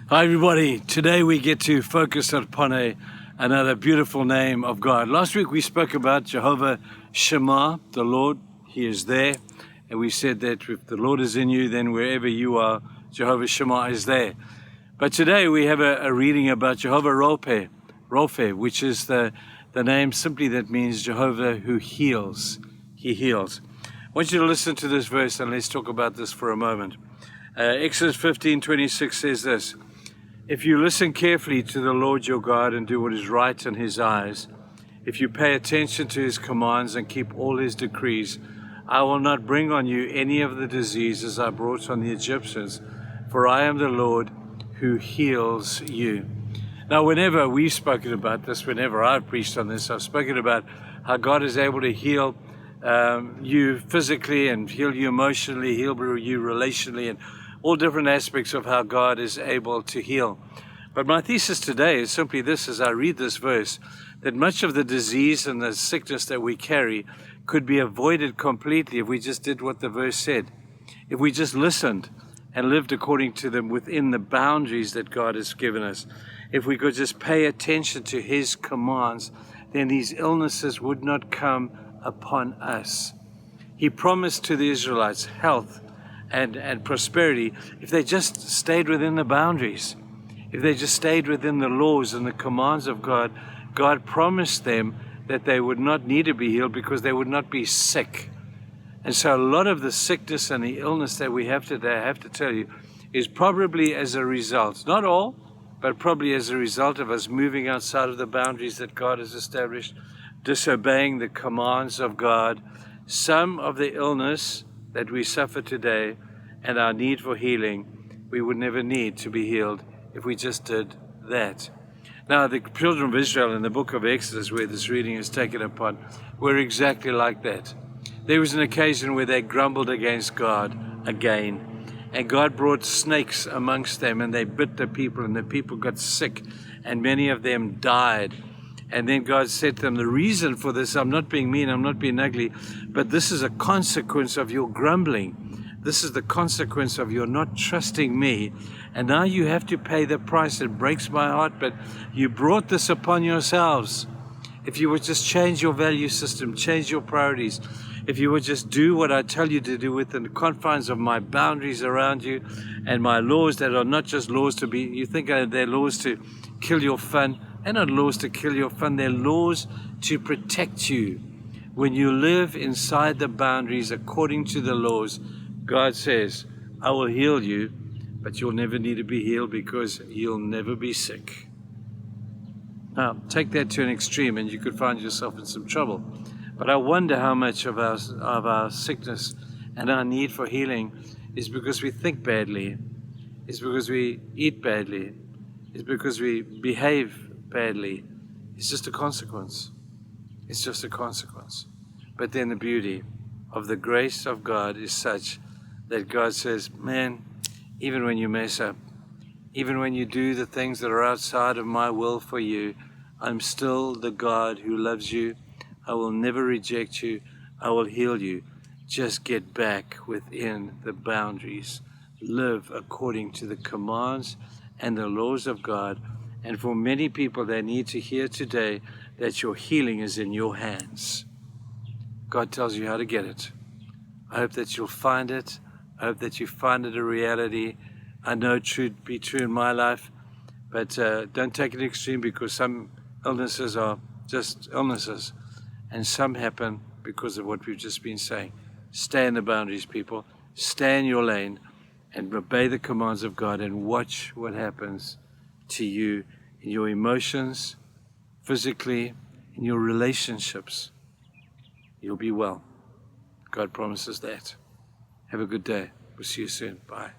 Hi everybody, today we get to focus upon another beautiful name of God. Last week we spoke about Jehovah Shammah, the Lord, He is there. And we said that if the Lord is in you, then wherever you are, Jehovah Shammah is there. But today we have a reading about Yahweh Rophe, which is the name simply that means Jehovah who heals. He heals. I want you to listen to this verse and let's talk about this for a moment. Exodus 15:26 says this: if you listen carefully to the Lord your God and do what is right in His eyes, if you pay attention to His commands and keep all His decrees, I will not bring on you any of the diseases I brought on the Egyptians, for I am the Lord who heals you. Now, whenever we've spoken about this, whenever I've preached on this, I've spoken about how God is able to heal you physically and heal you emotionally, heal you relationally, and all different aspects of how God is able to heal. But my thesis today is simply this, as I read this verse, that much of the disease and the sickness that we carry could be avoided completely if we just did what the verse said. If we just listened and lived according to them within the boundaries that God has given us. If we could just pay attention to His commands, then these illnesses would not come upon us. He promised to the Israelites health and prosperity if they just stayed within the boundaries. If they just stayed within the laws and the commands of God, God promised them that they would not need to be healed because they would not be sick. And so a lot of the sickness and the illness that we have today, I have to tell you, is probably as a result, not all, but probably as a result of us moving outside of the boundaries that God has established, disobeying the commands of God. Some of the illness that we suffer today and our need for healing, we would never need to be healed if we just did that. Now, the children of Israel in the book of Exodus, where this reading is taken upon, were exactly like that. There was an occasion where they grumbled against God again, and God brought snakes amongst them, and they bit the people, and the people got sick, and many of them died. And then God said to them, the reason for this, I'm not being mean, I'm not being ugly, but this is a consequence of your grumbling. This is the consequence of your not trusting me. And now you have to pay the price. It breaks my heart, but you brought this upon yourselves. If you would just change your value system, change your priorities, if you would just do what I tell you to do within the confines of my boundaries around you and my laws that are not just laws to be, you think they're laws to kill your fun. They're not laws to kill your fun. They're laws to protect you. When you live inside the boundaries according to the laws, God says, I will heal you, but you'll never need to be healed because you'll never be sick. Now, take that to an extreme and you could find yourself in some trouble. But I wonder how much of our sickness and our need for healing is because we think badly, is because we eat badly, is because we behave badly. It's just a consequence. It's just a consequence. But then the beauty of the grace of God is such that God says, man, even when you mess up, even when you do the things that are outside of my will for you, I'm still the God who loves you. I will never reject you. I will heal you. Just get back within the boundaries. Live according to the commands and the laws of God. And for many people, they need to hear today that your healing is in your hands. God tells you how to get it. I hope that you'll find it. I hope that you find it a reality. I know it should be true in my life, but don't take it extreme, because some illnesses are just illnesses, and some happen because of what we've just been saying. Stay in the boundaries, people. Stay in your lane and obey the commands of God, and watch what happens to you in your emotions, physically, in your relationships. You'll be well. God promises that. Have a good day. We'll see you soon. Bye.